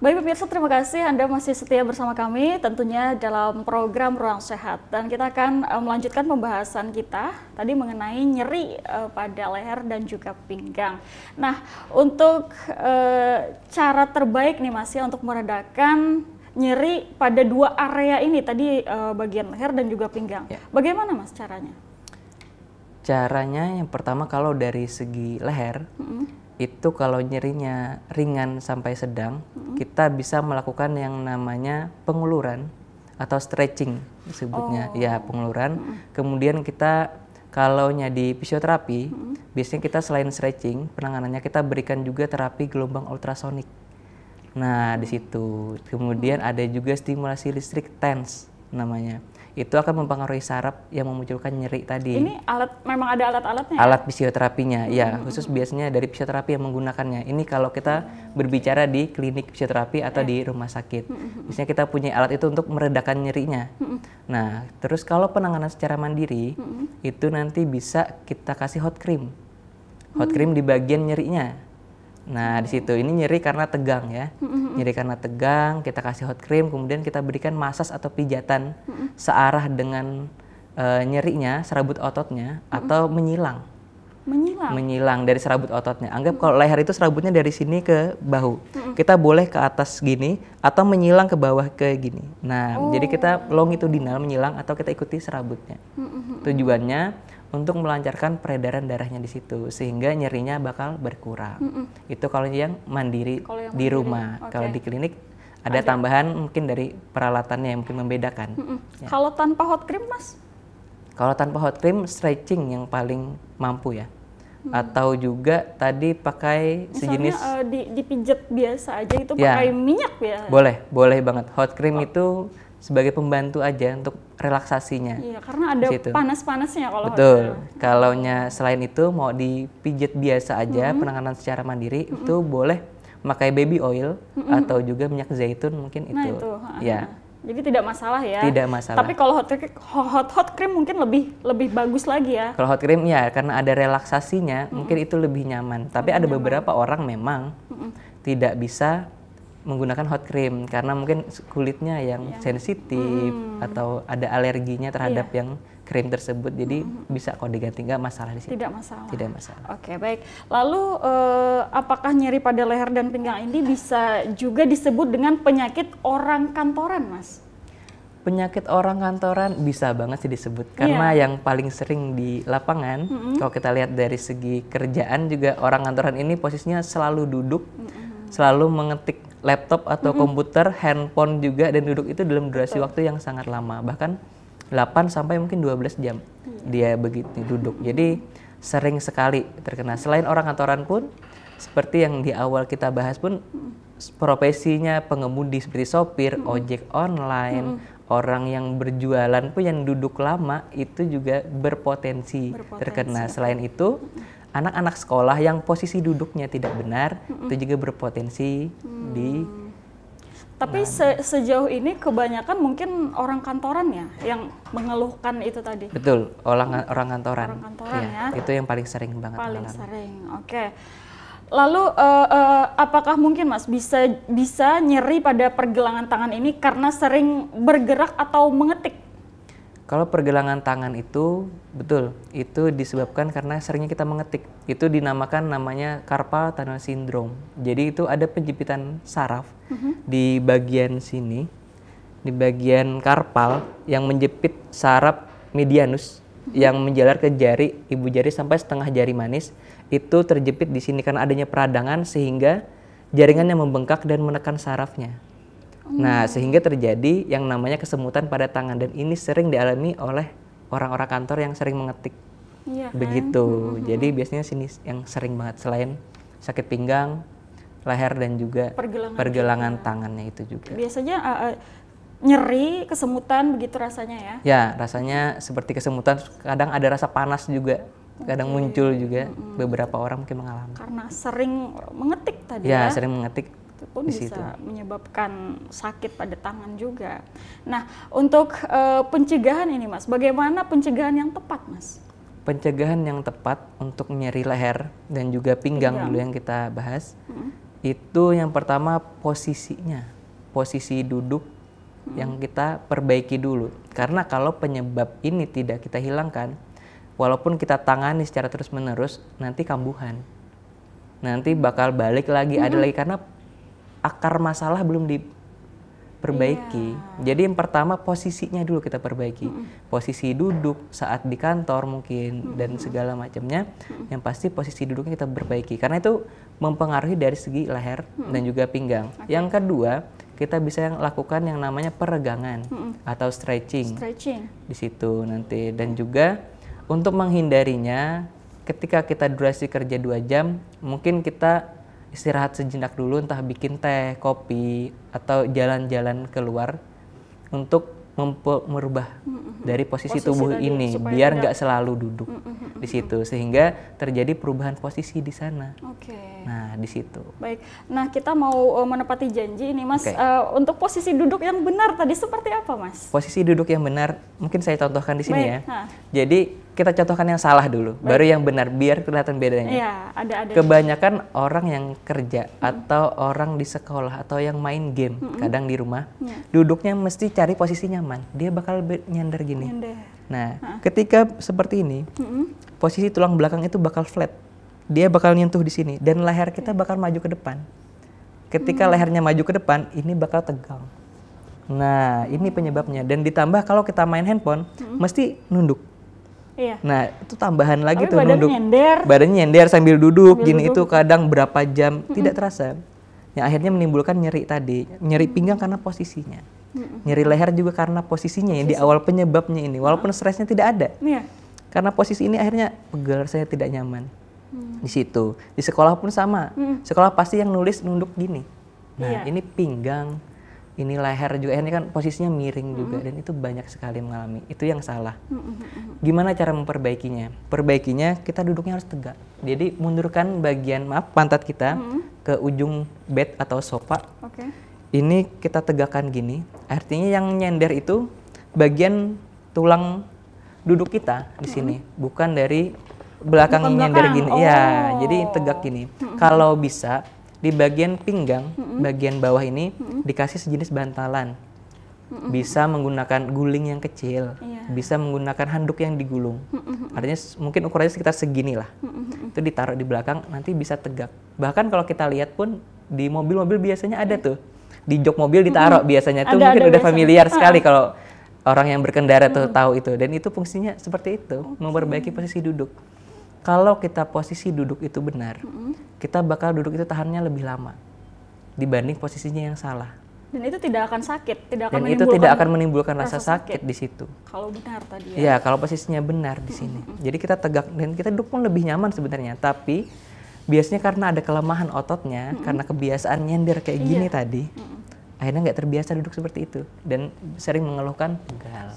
Baik pemirsa, terima kasih Anda masih setia bersama kami tentunya dalam program Ruang Sehat. Dan kita akan melanjutkan pembahasan kita tadi mengenai nyeri pada leher dan juga pinggang. Nah, untuk cara terbaik nih Mas ya untuk meredakan nyeri pada dua area ini tadi bagian leher dan juga pinggang. Ya. Bagaimana Mas caranya? Caranya yang pertama kalau dari segi leher, itu kalau nyerinya ringan sampai sedang, kita bisa melakukan yang namanya penguluran atau stretching disebutnya. Ya, penguluran. Kemudian kita kalau di fisioterapi, biasanya kita selain stretching, penanganannya kita berikan juga terapi gelombang ultrasonik. Nah, di situ. Kemudian ada juga stimulasi listrik TENS namanya. Itu akan mempengaruhi saraf yang memunculkan nyeri tadi. Ini alat, memang ada alat-alatnya? Alat fisioterapinya, ya khusus biasanya dari fisioterapi yang menggunakannya. Ini kalau kita berbicara di klinik fisioterapi atau di rumah sakit. Biasanya kita punya alat itu untuk meredakan nyerinya. Nah, terus kalau penanganan secara mandiri, itu nanti bisa kita kasih hot cream. Hot cream di bagian nyerinya. Nah, di situ ini nyeri karena tegang ya. Nyeri karena tegang, kita kasih hot cream, kemudian kita berikan masas atau pijatan searah dengan nyerinya, serabut ototnya, atau menyilang. Menyilang dari serabut ototnya. Anggap kalau leher itu serabutnya dari sini ke bahu. Kita boleh ke atas gini atau menyilang ke bawah ke gini. Nah, jadi kita longitudinal menyilang atau kita ikuti serabutnya. Tujuannya untuk melancarkan peredaran darahnya di situ sehingga nyerinya bakal berkurang. Itu kalau yang mandiri di rumah. Kalau di klinik ada tambahan mungkin dari peralatannya yang mungkin membedakan. Ya. Kalau tanpa hot cream, Mas? Kalau tanpa hot cream, stretching yang paling mampu ya. Atau juga tadi pakai sejenis dipijat biasa aja itu pakai minyak ya? Boleh banget. Hot cream itu sebagai pembantu aja untuk relaksasinya. Iya, karena ada panas-panasnya kalau betul. Kalau selain itu mau dipijat biasa aja, penanganan secara mandiri itu boleh pakai baby oil atau juga minyak zaitun mungkin itu. Nah, itu. Ya. Jadi tidak masalah ya. Tidak masalah. Tapi kalau hot cream mungkin lebih bagus lagi ya. Kalau hot cream ya karena ada relaksasinya mungkin itu lebih nyaman. Tapi ada beberapa orang memang tidak bisa menggunakan hot cream karena mungkin kulitnya yang sensitif atau ada alerginya terhadap yang krim tersebut, jadi bisa kalau diganti, nggak masalah di situ. Tidak masalah. Tidak masalah. Oke, baik. Lalu apakah nyeri pada leher dan pinggang ini bisa juga disebut dengan penyakit orang kantoran, Mas? Penyakit orang kantoran bisa banget sih disebut karena yang paling sering di lapangan kalau kita lihat dari segi kerjaan juga orang kantoran ini posisinya selalu duduk, selalu mengetik laptop atau komputer, handphone juga, dan duduk itu dalam durasi waktu yang sangat lama, bahkan 8 sampai mungkin 12 jam dia begitu duduk. Jadi sering sekali terkena. Selain orang kantoran pun seperti yang di awal kita bahas pun profesinya pengemudi seperti sopir, ojek online, orang yang berjualan pun yang duduk lama itu juga berpotensi terkena. Selain itu anak-anak sekolah yang posisi duduknya tidak benar itu juga berpotensi Tapi sejauh ini kebanyakan mungkin orang kantoran ya yang mengeluhkan itu tadi. Betul, orang kantoran. Orang kantoran ya. Itu yang paling sering banget. Paling sering. Oke. Lalu apakah mungkin Mas bisa nyeri pada pergelangan tangan ini karena sering bergerak atau mengetik? Kalau pergelangan tangan itu betul, itu disebabkan karena seringnya kita mengetik. Itu namanya carpal tunnel syndrome. Jadi itu ada penjepitan saraf di bagian sini, di bagian karpal yang menjepit saraf medianus yang menjalar ke jari, ibu jari sampai setengah jari manis. Itu terjepit di sini karena adanya peradangan sehingga jaringannya membengkak dan menekan sarafnya. Nah, sehingga terjadi yang namanya kesemutan pada tangan, dan ini sering dialami oleh orang-orang kantor yang sering mengetik. Begitu. Jadi biasanya sini yang sering banget selain sakit pinggang, leher, dan juga pergelangan tangannya itu juga. Biasanya nyeri, kesemutan begitu rasanya ya? Ya, rasanya seperti kesemutan, kadang ada rasa panas juga. Kadang muncul juga, beberapa orang mungkin mengalami. Karena sering mengetik tadi ya? Sering mengetik. Itu pun bisa menyebabkan sakit pada tangan juga. Nah, untuk pencegahan ini Mas, bagaimana pencegahan yang tepat Mas? Pencegahan yang tepat untuk nyeri leher dan juga pinggang dulu yang kita bahas, Itu yang pertama posisinya, posisi duduk yang kita perbaiki dulu. Karena kalau penyebab ini tidak kita hilangkan, walaupun kita tangani secara terus-menerus, nanti kambuhan. Nanti bakal balik lagi, ada lagi, karena akar masalah belum diperbaiki. Jadi yang pertama posisinya dulu kita perbaiki. Posisi duduk saat di kantor mungkin dan segala macamnya. Yang pasti posisi duduknya kita perbaiki. Karena itu mempengaruhi dari segi leher dan juga pinggang. Yang kedua, kita bisa lakukan yang namanya peregangan atau stretching. Di situ nanti. Dan juga untuk menghindarinya, ketika kita durasi kerja 2 jam, mungkin kita istirahat sejenak dulu, entah bikin teh, kopi, atau jalan-jalan keluar untuk merubah dari posisi tubuh ini, biar nggak selalu duduk di situ, sehingga terjadi perubahan posisi di sana. Nah, di situ. Baik. Nah, kita mau menepati janji ini, Mas. Untuk posisi duduk yang benar tadi seperti apa, Mas? Posisi duduk yang benar, mungkin saya contohkan di sini ya. Jadi kita contohkan yang salah dulu, baru yang benar, biar kelihatan bedanya. Iya, ada. Kebanyakan orang yang kerja atau orang di sekolah atau yang main game, kadang di rumah, duduknya mesti cari posisi nyaman. Dia bakal nyender gini. Nah, ketika seperti ini, posisi tulang belakang itu bakal flat. Dia bakal nyentuh di sini dan leher kita bakal maju ke depan. Ketika lehernya maju ke depan, ini bakal tegang. Nah, ini penyebabnya. Dan ditambah kalau kita main handphone, mesti nunduk. Nah, itu tambahan lagi tuh, nunduk. Badannya nyender sambil duduk gini, itu kadang berapa jam tidak terasa. Yang akhirnya menimbulkan nyeri tadi. Nyeri pinggang karena posisinya. Nyeri leher juga karena posisinya yang di awal penyebabnya ini. Walaupun stresnya tidak ada. Karena posisi ini akhirnya pegel, saya tidak nyaman. Di situ. Di sekolah pun sama. Sekolah pasti yang nulis nunduk gini. Nah, ini pinggang, ini leher juga, ini kan posisinya miring juga, dan itu banyak sekali mengalami. Itu yang salah. Gimana cara memperbaikinya? Perbaikinya kita duduknya harus tegak. Jadi mundurkan bagian pantat kita ke ujung bed atau sofa. Ini kita tegakkan gini. Artinya yang nyender itu bagian tulang duduk kita di sini, bukan dari belakang yang nyender gini. Ya, jadi tegak gini. Kalau bisa di bagian pinggang, bagian bawah ini dikasih sejenis bantalan. Bisa menggunakan guling yang kecil, bisa menggunakan handuk yang digulung. Artinya mungkin ukurannya sekitar segini lah. Itu ditaruh di belakang, nanti bisa tegak. Bahkan kalau kita lihat pun di mobil-mobil biasanya ada tuh. Di jok mobil ditaruh biasanya tuh, mungkin udah familiar sekali kalau orang yang berkendara tuh tahu itu. Dan itu fungsinya seperti itu, memperbaiki posisi duduk. Kalau kita posisi duduk itu benar, kita bakal duduk itu tahannya lebih lama dibanding posisinya yang salah. Dan itu tidak akan sakit, tidak akan menimbulkan rasa sakit di situ. Kalau benar tadi ya. Ya, kalau posisinya benar di sini. Jadi kita tegak dan kita duduk pun lebih nyaman sebenarnya. Tapi biasanya karena ada kelemahan ototnya, karena kebiasaan nyender kayak gini tadi, akhirnya nggak terbiasa duduk seperti itu dan sering mengeluhkan pegal.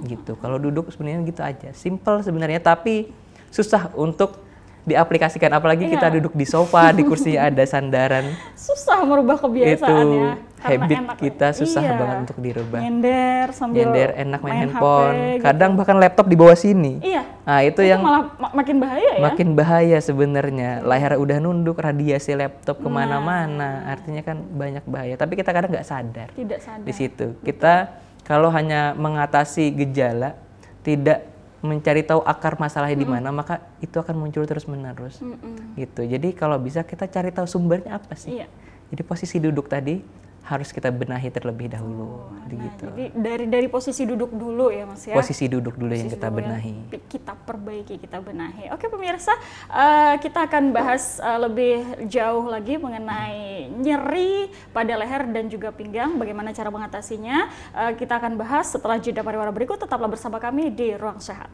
Gitu. Kalau duduk sebenarnya gitu aja, simple sebenarnya, tapi susah untuk diaplikasikan, apalagi kita duduk di sofa, di kursi ada sandaran. Susah merubah kebiasaan itu, ya. Habit kita susah banget untuk dirubah. Nyender sambil enak main handphone. HP, kadang bahkan laptop di bawah sini. Nah, itu yang malah makin bahaya ya. Makin bahaya sebenarnya. Leher udah nunduk, radiasi laptop kemana-mana. Artinya kan banyak bahaya. Tapi kita kadang nggak sadar. Tidak sadar. Di situ. Kita kalau hanya mengatasi gejala, tidak mencari tahu akar masalahnya di mana, maka itu akan muncul terus-menerus. Gitu. Jadi kalau bisa kita cari tahu sumbernya apa sih. Jadi posisi duduk tadi harus kita benahi terlebih dahulu. Gitu. Jadi dari posisi duduk dulu ya, Mas ya. Posisi duduk dulu yang kita benahi. Kita perbaiki, kita benahi. Oke pemirsa, kita akan bahas lebih jauh lagi mengenai nyeri pada leher dan juga pinggang, bagaimana cara mengatasinya. Kita akan bahas setelah jeda pariwara berikut. Tetaplah bersama kami di Ruang Sehat.